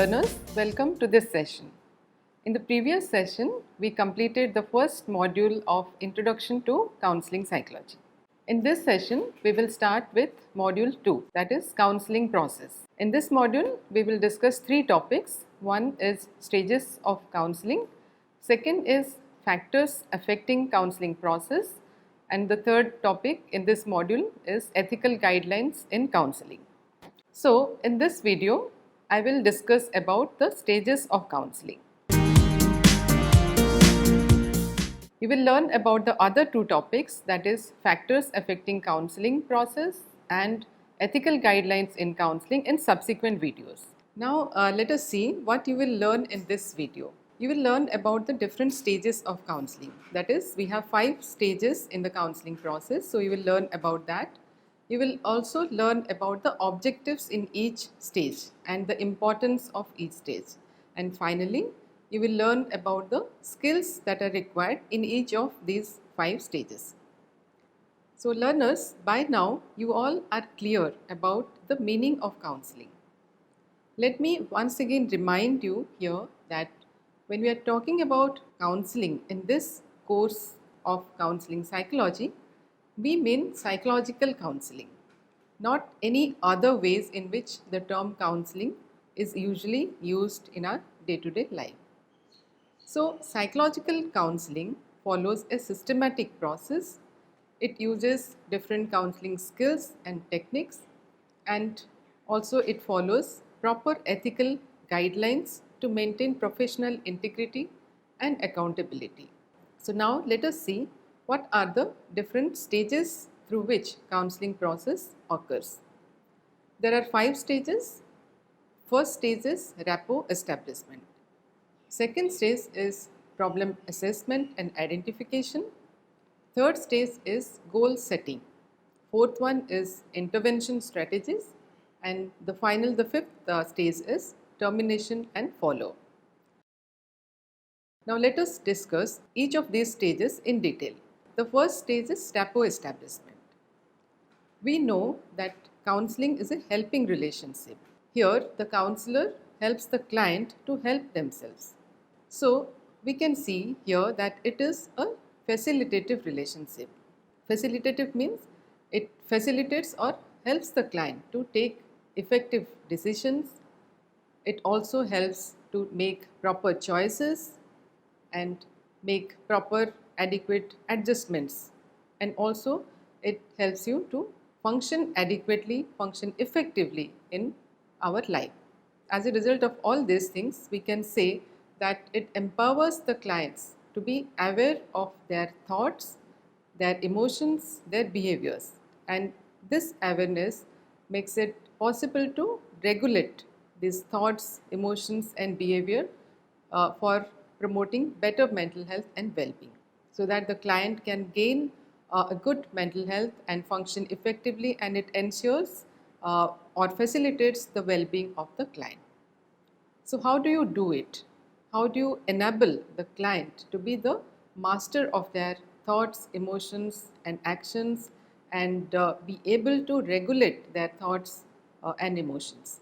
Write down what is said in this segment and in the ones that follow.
learners, welcome to this session. In the previous session, we completed the first module of Introduction to Counseling Psychology. In this session, we will start with Module 2, that is Counseling Process. In this module, we will discuss three topics. One is Stages of Counseling, second is Factors Affecting Counseling Process, and the third topic in this module is Ethical Guidelines in Counseling. So, in this video, I will discuss about the stages of counseling. You will learn about the other two topics, that is factors affecting counseling process and ethical guidelines in counseling, in subsequent videos. Now let us see what you will learn in this video. You will learn about the different stages of counseling. That is, we have 5 stages in the counseling process, so you will learn about that. You will also learn about the objectives in each stage and the importance of each stage. And finally, you will learn about the skills that are required in each of these 5 stages. So learners, by now you all are clear about the meaning of counseling. Let me once again remind you here that when we are talking about counseling in this course of counseling psychology, we mean psychological counseling, not any other ways in which the term counseling is usually used in our day-to-day life. So, psychological counseling follows a systematic process. It uses different counseling skills and techniques, and also it follows proper ethical guidelines to maintain professional integrity and accountability. So now let us see what are the different stages through which counseling process occurs. There are 5 stages. First stage is rapport establishment. Second stage is problem assessment and identification. Third stage is goal setting. Fourth one is intervention strategies. And the fifth stage is termination and follow. Now let us discuss each of these stages in detail. The first stage is rapport establishment. We know that counseling is a helping relationship. Here, the counselor helps the client to help themselves. So, we can see here that it is a facilitative relationship. Facilitative means it facilitates or helps the client to take effective decisions. It also helps to make proper choices and make proper adequate adjustments, and also it helps you to function adequately, function effectively in our life. As a result of all these things, we can say that it empowers the clients to be aware of their thoughts, their emotions, their behaviors, and this awareness makes it possible to regulate these thoughts, emotions and behavior for promoting better mental health and well-being, so that the client can gain a good mental health and function effectively, and it ensures or facilitates the well-being of the client. So how do you do it? How do you enable the client to be the master of their thoughts, emotions and actions, and be able to regulate their thoughts and emotions?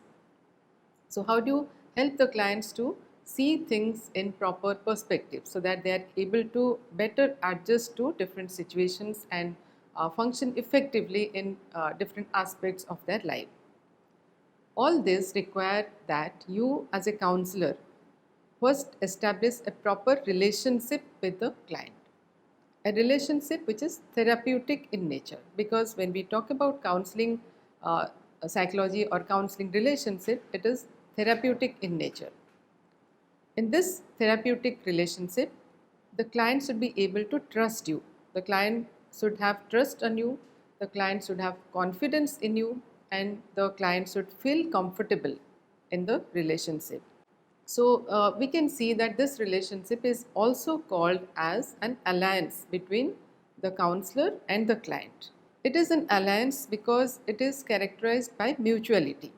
So how do you help the clients to see things in proper perspective, so that they are able to better adjust to different situations and function effectively in different aspects of their life? All this require that you as a counselor first establish a proper relationship with the client. A relationship which is therapeutic in nature, because when we talk about counseling psychology or counseling relationship, it is therapeutic in nature. In this therapeutic relationship, the client should be able to trust you. The client should have trust on you, the client should have confidence in you, and the client should feel comfortable in the relationship. So we can see that this relationship is also called as an alliance between the counselor and the client. It is an alliance because it is characterized by mutuality.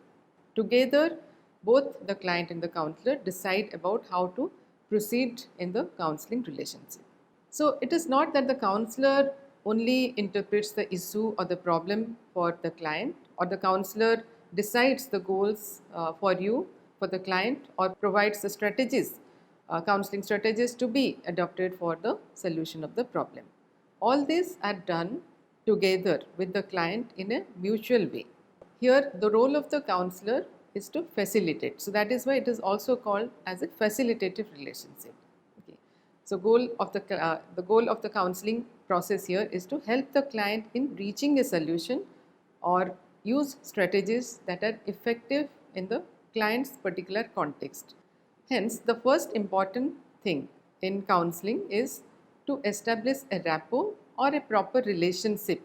Together, both the client and the counselor decide about how to proceed in the counseling relationship. So it is not that the counselor only interprets the issue or the problem for the client, or the counselor decides the goals for you for the client or provides the strategies, counseling strategies to be adopted for the solution of the problem. All these are done together with the client in a mutual way. Here the role of the counselor is to facilitate. So that is why it is also called as a facilitative relationship. Okay. So the goal of the counseling process here is to help the client in reaching a solution or use strategies that are effective in the client's particular context. Hence, the first important thing in counseling is to establish a rapport or a proper relationship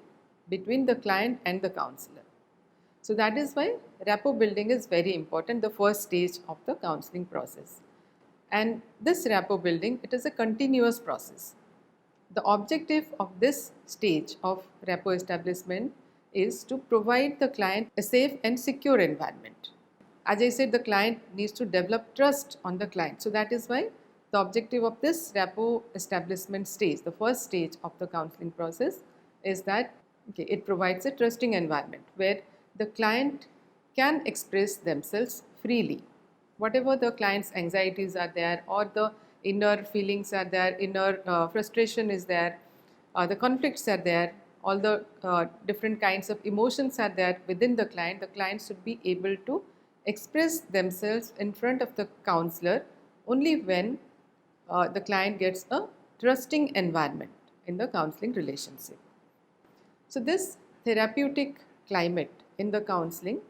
between the client and the counselor. So that is why rapport building is very important, the first stage of the counseling process. And this rapport building, it is a continuous process. The objective of this stage of rapport establishment is to provide the client a safe and secure environment. As I said, the client needs to develop trust on the client. So that is why the objective of this rapport establishment stage, the first stage of the counseling process, is that it provides a trusting environment where the client can express themselves freely. Whatever the client's anxieties are there, or the inner feelings are there, inner frustration is there, the conflicts are there, all the different kinds of emotions are there within the client should be able to express themselves in front of the counselor only when the client gets a trusting environment in the counseling relationship. So this therapeutic climate in the counseling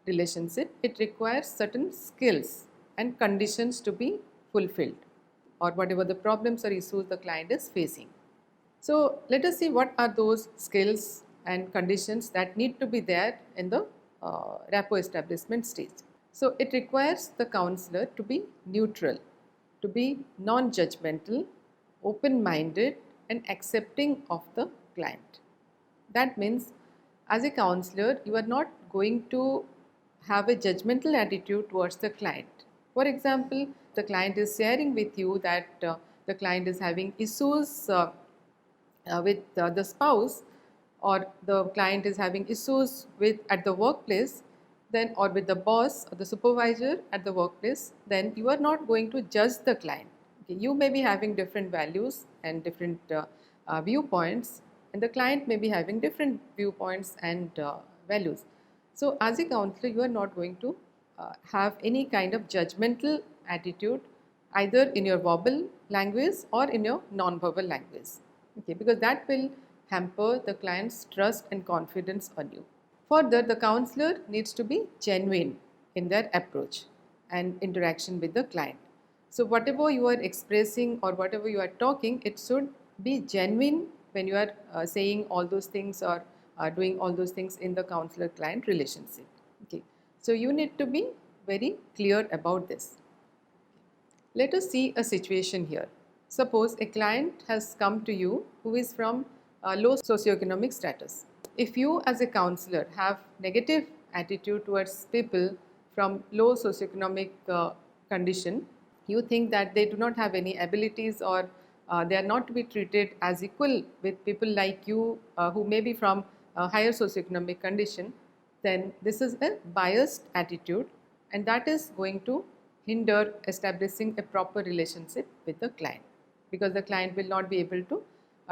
relationship, it requires certain skills and conditions to be fulfilled, or whatever the problems or issues the client is facing. So let us see what are those skills and conditions that need to be there in the rapport establishment stage. So it requires the counselor to be neutral, to be non-judgmental, open-minded and accepting of the client. That means as a counselor, you are not going to have a judgmental attitude towards the client. For example, the client is sharing with you that the client is having issues with the spouse, or the client is having issues at the workplace, then, or with the boss or the supervisor at the workplace, then you are not going to judge the client. Okay. You may be having different values and different viewpoints, and the client may be having different viewpoints and values. So as a counselor, you are not going to have any kind of judgmental attitude either in your verbal language or in your non-verbal language. Okay, because that will hamper the client's trust and confidence on you. Further, the counselor needs to be genuine in their approach and interaction with the client. So whatever you are expressing or whatever you are talking, it should be genuine when you are saying all those things or doing all those things in the counselor-client relationship. Okay, so you need to be very clear about this. Let us see a situation here. Suppose a client has come to you who is from low socioeconomic status. If you as a counselor have negative attitude towards people from low socioeconomic condition, you think that they do not have any abilities or they are not to be treated as equal with people like you who may be from a higher socioeconomic condition, then this is a biased attitude, and that is going to hinder establishing a proper relationship with the client, because the client will not be able to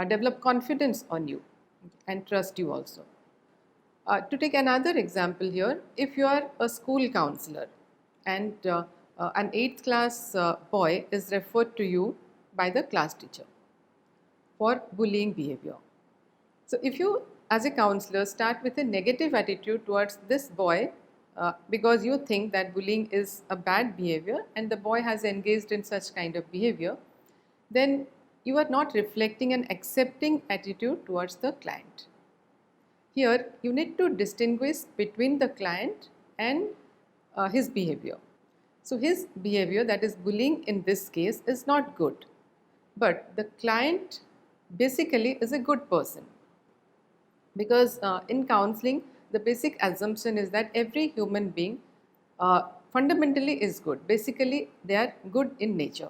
develop confidence on you and trust you also. To take another example here, if you are a school counselor and an 8th class boy is referred to you by the class teacher for bullying behavior. So if you as a counselor start with a negative attitude towards this boy because you think that bullying is a bad behavior and the boy has engaged in such kind of behavior, then you are not reflecting an accepting attitude towards the client. Here you need to distinguish between the client and his behavior. So his behavior, that is bullying in this case, is not good, but the client basically is a good person, because in counseling the basic assumption is that every human being fundamentally is good. Basically they are good in nature.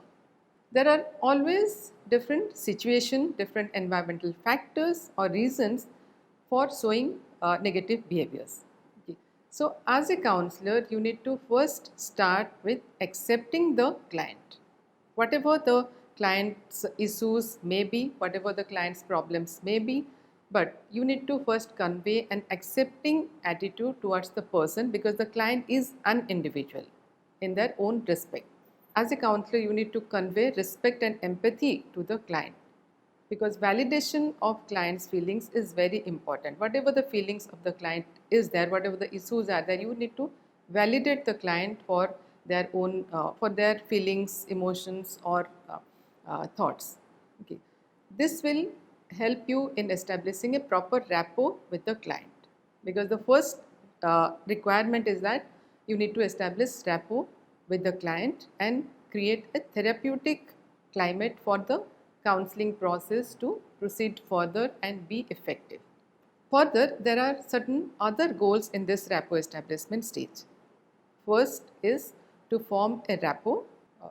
There are always different situations, different environmental factors or reasons for showing negative behaviors. Okay. So as a counselor, you need to first start with accepting the client. Whatever the client's issues may be, whatever the client's problems may be, but you need to first convey an accepting attitude towards the person, because the client is an individual in their own respect. As a counselor, you need to convey respect and empathy to the client, because validation of client's feelings is very important. Whatever the feelings of the client is there, whatever the issues are there, you need to validate the client for their own for their feelings, emotions, or thoughts. Okay, this will help you in establishing a proper rapport with the client, because the first requirement is that you need to establish rapport with the client and create a therapeutic climate for the counseling process to proceed further and be effective. Further, there are certain other goals in this rapport establishment stage. First is to form a rapport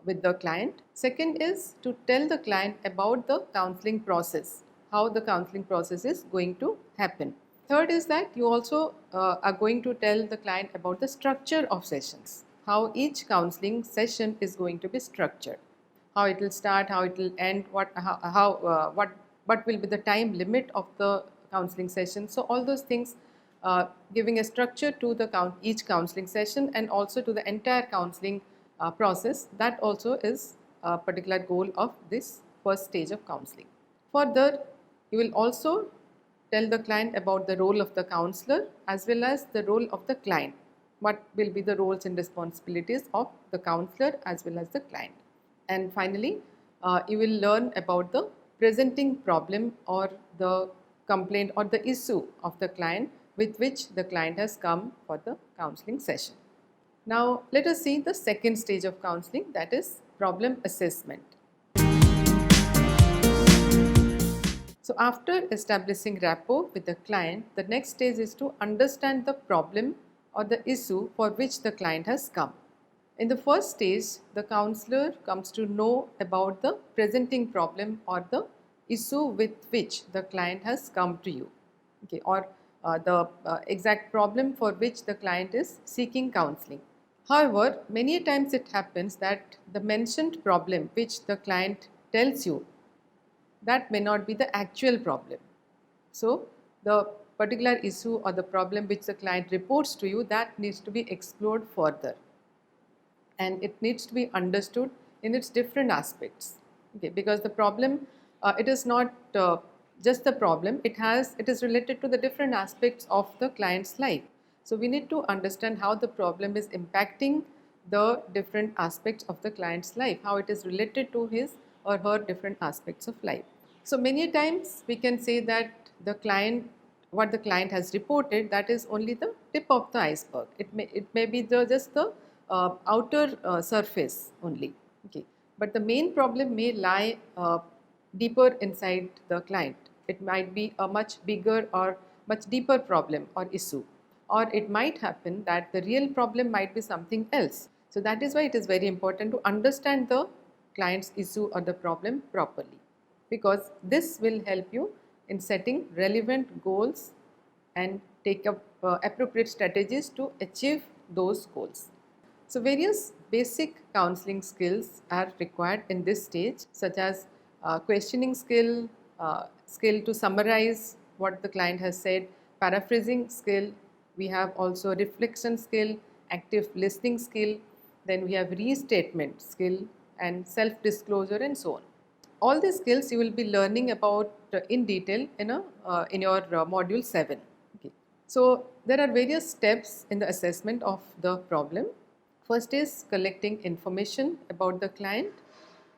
with the client. Second is to tell the client about the counseling process, how the counseling process is going to happen. Third is that you also are going to tell the client about the structure of sessions, how each counseling session is going to be structured, how it will start, how it will end, what will be the time limit of the counseling session. So all those things, giving a structure to each counseling session and also to the entire counseling process, that also is a particular goal of this first stage of counseling. Further, you will also tell the client about the role of the counselor as well as the role of the client. What will be the roles and responsibilities of the counselor as well as the client. And finally, you will learn about the presenting problem or the complaint or the issue of the client with which the client has come for the counseling session. Now, let us see the second stage of counseling, that is problem assessment. So, after establishing rapport with the client, the next stage is to understand the problem or the issue for which the client has come. In the first stage, the counselor comes to know about the presenting problem or the issue with which the client has come to you, okay, or the exact problem for which the client is seeking counseling. However, many times it happens that the mentioned problem which the client tells you, that may not be the actual problem. So, the particular issue or the problem which the client reports to you, that needs to be explored further, and it needs to be understood in its different aspects. Okay, because the problem, it is not just the problem, it is related to the different aspects of the client's life. So we need to understand how the problem is impacting the different aspects of the client's life, how it is related to his or her different aspects of life. So many times we can say that what the client has reported, that is only the tip of the iceberg. It may be just the outer surface only. Okay, but the main problem may lie deeper inside the client. It might be a much bigger or much deeper problem or issue, or it might happen that the real problem might be something else. So that is why it is very important to understand the client's issue or the problem properly, because this will help you in setting relevant goals and take up appropriate strategies to achieve those goals. So various basic counseling skills are required in this stage, such as questioning skill, skill to summarize what the client has said, paraphrasing skill, we have also reflection skill, active listening skill, then we have restatement skill and self-disclosure and so on. All these skills you will be learning about in detail in your module 7. Okay. So there are various steps in the assessment of the problem. First is collecting information about the client.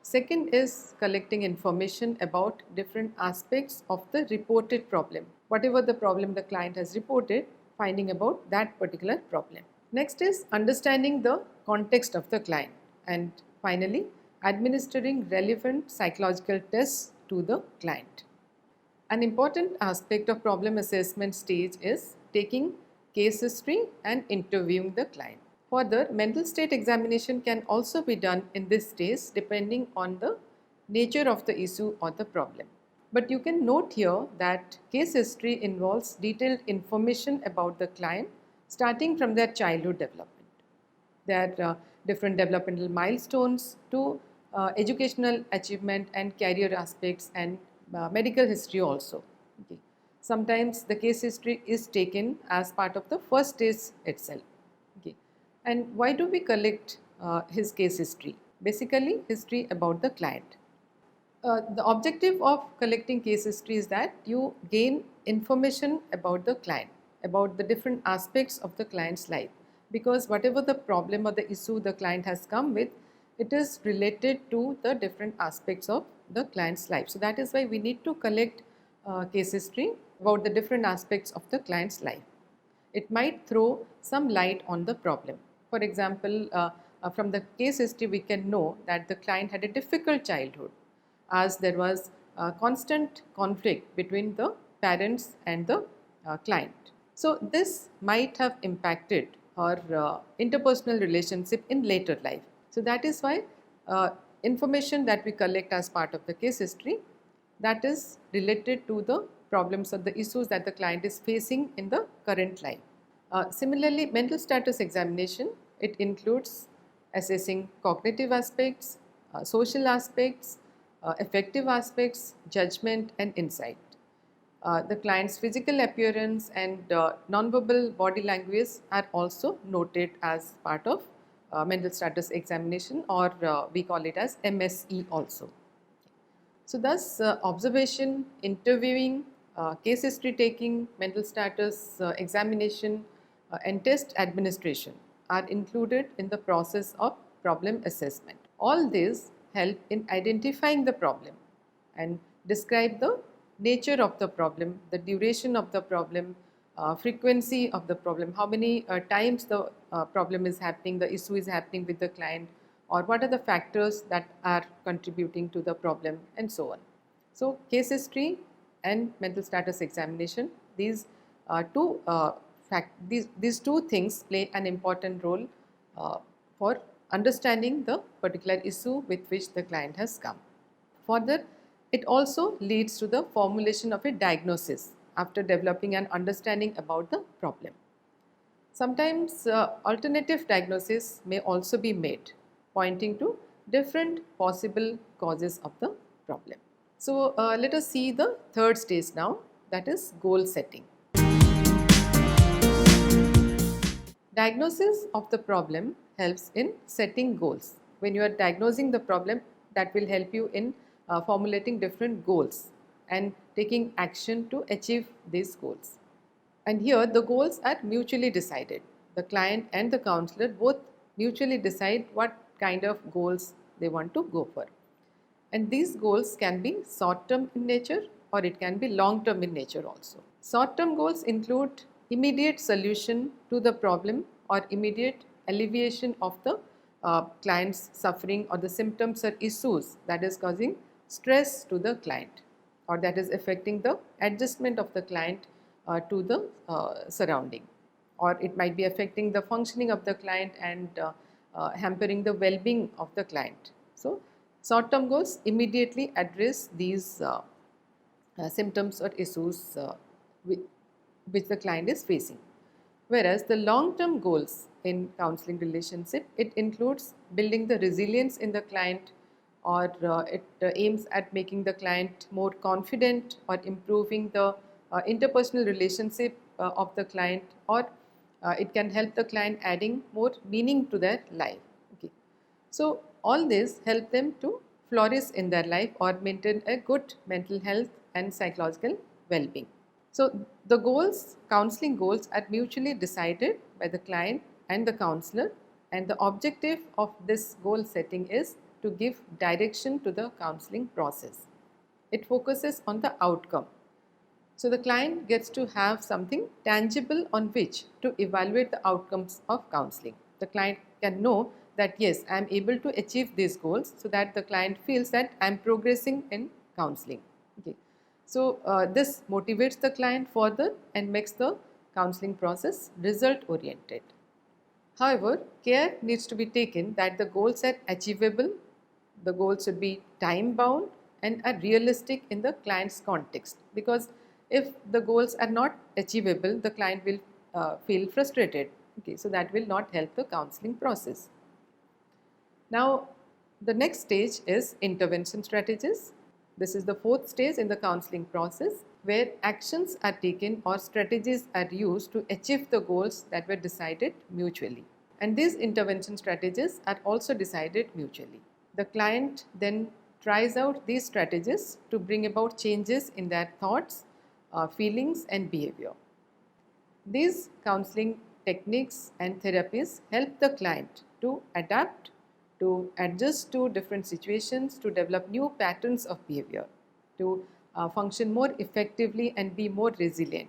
Second is collecting information about different aspects of the reported problem. Whatever the problem the client has reported, finding about that particular problem. Next is understanding the context of the client. And finally, administering relevant psychological tests to the client. An important aspect of problem assessment stage is taking case history and interviewing the client. Further, mental state examination can also be done in this stage depending on the nature of the issue or the problem. But you can note here that case history involves detailed information about the client, starting from their childhood development. There are different developmental milestones to educational achievement and career aspects and medical history also. Okay. Sometimes the case history is taken as part of the first stage itself. Okay. And why do we collect his case history? Basically, history about the client. The objective of collecting case history is that you gain information about the client, about the different aspects of the client's life. Because whatever the problem or the issue the client has come with, it is related to the different aspects of the client's life. So that is why we need to collect case history about the different aspects of the client's life. It might throw some light on the problem. For example, from the case history, we can know that the client had a difficult childhood, as there was constant conflict between the parents and the client. So this might have impacted her interpersonal relationship in later life. So that is why information that we collect as part of the case history, that is related to the problems or the issues that the client is facing in the current life. Similarly, mental status examination, it includes assessing cognitive aspects, social aspects, affective aspects, judgment and insight. The client's physical appearance and nonverbal body language are also noted as part of mental status examination, or we call it as MSE also. So thus observation, interviewing, case history taking, mental status examination and test administration are included in the process of problem assessment. All these help in identifying the problem and describe the nature of the problem, the duration of the problem, frequency of the problem, how many times the problem is happening, the issue is happening with the client, or what are the factors that are contributing to the problem, and so on. So case history and mental status examination, these two things play an important role for understanding the particular issue with which the client has come. Further, it also leads to the formulation of a diagnosis after developing an understanding about the problem. Sometimes alternative diagnosis may also be made, pointing to different possible causes of the problem. So let us see the third stage now, that is goal setting. Diagnosis of the problem helps in setting goals. When you are diagnosing the problem, that will help you in formulating different goals and taking action to achieve these goals. And here the goals are mutually decided. The client and the counselor both mutually decide what kind of goals they want to go for. And these goals can be short-term in nature or it can be long-term in nature also. Short-term goals include immediate solution to the problem or immediate alleviation of the client's suffering or the symptoms or issues that is causing stress to the client or that is affecting the adjustment of the client to the surrounding, or it might be affecting the functioning of the client and hampering the well-being of the client. So short-term goals immediately address these symptoms or issues which the client is facing. Whereas the long-term goals in counseling relationship, it includes building the resilience in the client, or it aims at making the client more confident or improving the interpersonal relationship of the client, or it can help the client adding more meaning to their life. Okay. So all this help them to flourish in their life or maintain a good mental health and psychological well-being. So the goals, counseling goals, are mutually decided by the client and the counselor, and the objective of this goal setting is to give direction to the counseling process. It focuses on the outcome. So the client gets to have something tangible on which to evaluate the outcomes of counseling. The client can know that yes, I am able to achieve these goals, so that the client feels that I am progressing in counseling. Okay. So this motivates the client further and makes the counseling process result oriented. However, care needs to be taken that the goals are achievable, the goals should be time bound and are realistic in the client's context, because if the goals are not achievable, the client will feel frustrated. Okay, so that will not help the counseling process. Now, the next stage is intervention strategies. This is the fourth stage in the counseling process, where actions are taken or strategies are used to achieve the goals that were decided mutually. And these intervention strategies are also decided mutually. The client then tries out these strategies to bring about changes in their thoughts, feelings, and behavior. These counseling techniques and therapies help the client to adapt, to adjust to different situations, to develop new patterns of behavior, to function more effectively and be more resilient.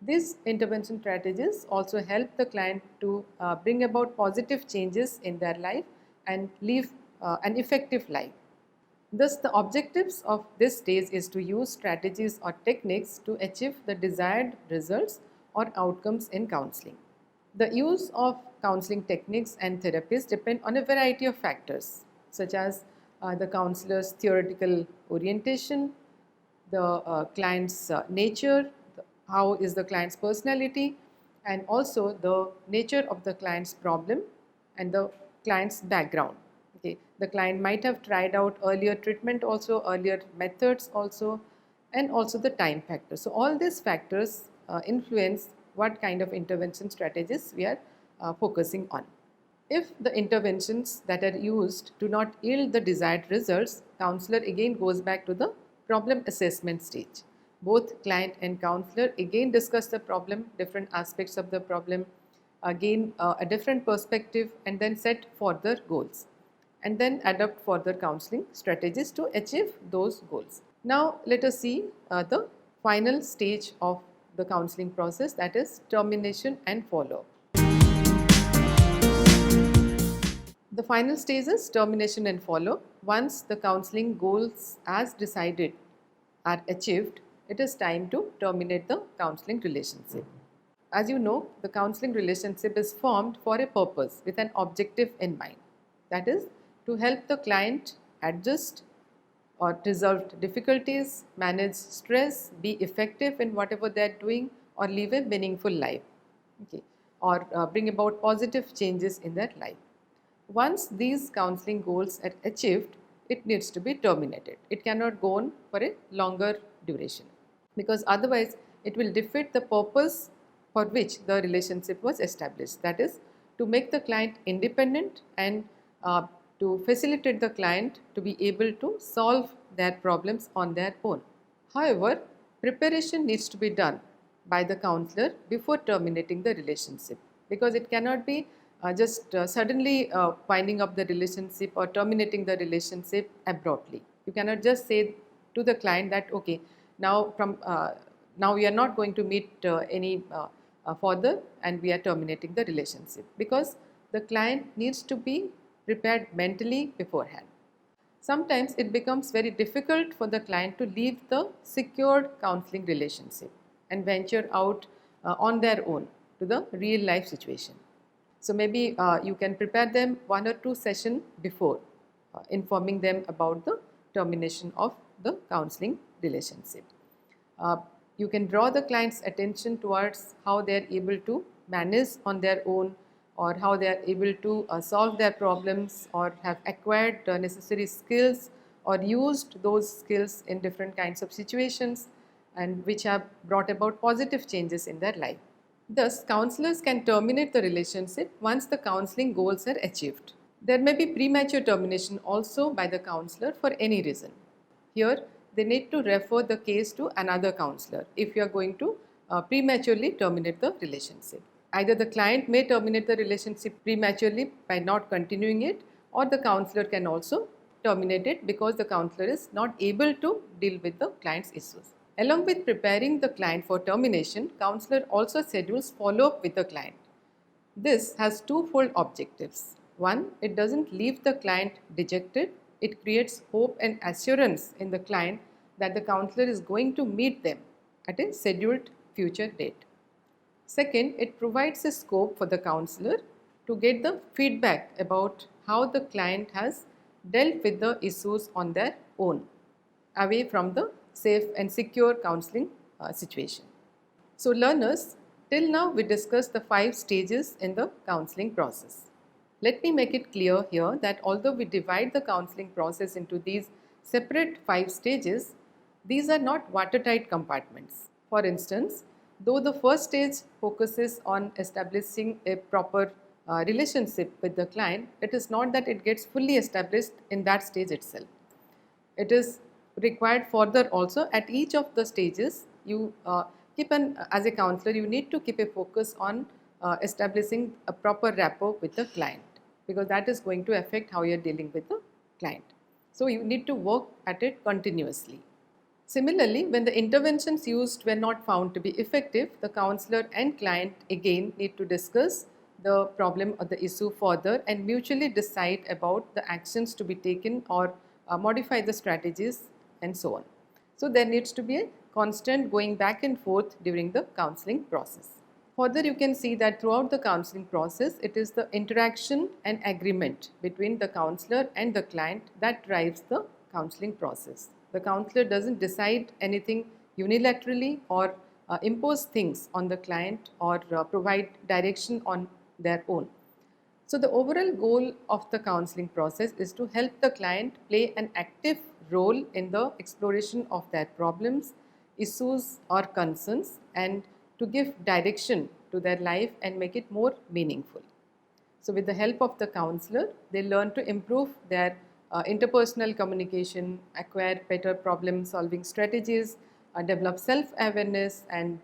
These intervention strategies also help the client to bring about positive changes in their life and live an effective life. Thus, the objectives of this stage is to use strategies or techniques to achieve the desired results or outcomes in counseling. The use of counseling techniques and therapies depend on a variety of factors, such as the counselor's theoretical orientation, the client's nature, how is the client's personality, and also the nature of the client's problem and the client's background. Okay. The client might have tried out earlier treatment also, earlier methods also, and also the time factor. So all these factors influence what kind of intervention strategies we are focusing on. If the interventions that are used do not yield the desired results, counselor again goes back to the problem assessment stage. Both client and counselor again discuss the problem, different aspects of the problem, gain a different perspective, and then set further goals, and then adopt further counseling strategies to achieve those goals. Now let us see the final stage of the counseling process, that is termination and follow-up. The final stage is termination and follow. Once the counseling goals as decided are achieved, it is time to terminate the counseling relationship. As you know, the counseling relationship is formed for a purpose with an objective in mind. That is to help the client adjust or resolve difficulties, manage stress, be effective in whatever they are doing, or live a meaningful life, okay, or bring about positive changes in their life. Once these counseling goals are achieved, it needs to be terminated. It cannot go on for a longer duration, because otherwise it will defeat the purpose for which the relationship was established. That is to make the client independent and to facilitate the client to be able to solve their problems on their own. However, preparation needs to be done by the counselor before terminating the relationship, because it cannot be just suddenly winding up the relationship or terminating the relationship abruptly. You cannot just say to the client that okay, now we are not going to meet any further and we are terminating the relationship, because the client needs to be prepared mentally beforehand. Sometimes it becomes very difficult for the client to leave the secured counseling relationship and venture out on their own to the real life situation. So maybe you can prepare them 1 or 2 sessions before, informing them about the termination of the counseling relationship. You can draw the client's attention towards how they are able to manage on their own, or how they are able to solve their problems, or have acquired necessary skills or used those skills in different kinds of situations, and which have brought about positive changes in their life. Thus, counselors can terminate the relationship once the counseling goals are achieved. There may be premature termination also by the counselor for any reason. Here, they need to refer the case to another counselor if you are going to prematurely terminate the relationship. Either the client may terminate the relationship prematurely by not continuing it, or the counselor can also terminate it because the counselor is not able to deal with the client's issues. Along with preparing the client for termination, counselor also schedules follow-up with the client. This has twofold objectives. One, it doesn't leave the client dejected. It creates hope and assurance in the client that the counselor is going to meet them at a scheduled future date. Second, it provides a scope for the counselor to get the feedback about how the client has dealt with the issues on their own, away from the safe and secure counseling situation. So learners, Till now, we discussed the 5 stages in the counseling process. Let me make it clear here that although we divide the counseling process into these separate 5 stages, these are not watertight compartments. For instance, though the first stage focuses on establishing a proper relationship with the client, it is not that it gets fully established in that stage itself. It is required further also. At each of the stages, you as a counselor, you need to keep a focus on establishing a proper rapport with the client, because that is going to affect how you are dealing with the client. So you need to work at it continuously. Similarly, when the interventions used were not found to be effective, the counselor and client again need to discuss the problem or the issue further and mutually decide about the actions to be taken or modify the strategies and so on. So there needs to be a constant going back and forth during the counseling process. Further, you can see that throughout the counseling process, it is the interaction and agreement between the counselor and the client that drives the counseling process. The counselor doesn't decide anything unilaterally or impose things on the client or provide direction on their own. So the overall goal of the counseling process is to help the client play an active role in the exploration of their problems, issues or concerns, and to give direction to their life and make it more meaningful. So with the help of the counselor, they learn to improve their interpersonal communication, acquire better problem solving strategies, develop self-awareness, and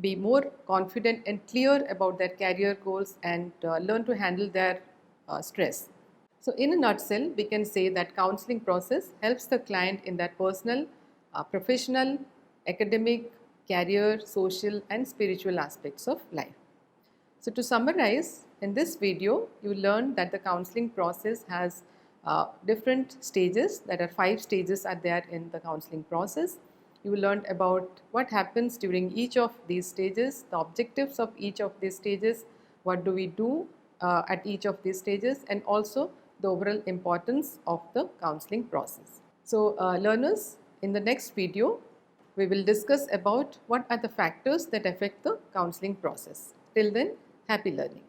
be more confident and clear about their career goals, and learn to handle their stress. So in a nutshell, we can say that counseling process helps the client in their personal, professional, academic, career, social and spiritual aspects of life. So to summarize, in this video, you learned that the counseling process has different stages. There are 5 stages are there in the counseling process. You learned about what happens during each of these stages, the objectives of each of these stages, what do we do at each of these stages, and also the overall importance of the counseling process. So learners, in the next video, we will discuss about what are the factors that affect the counseling process. Till then, happy learning.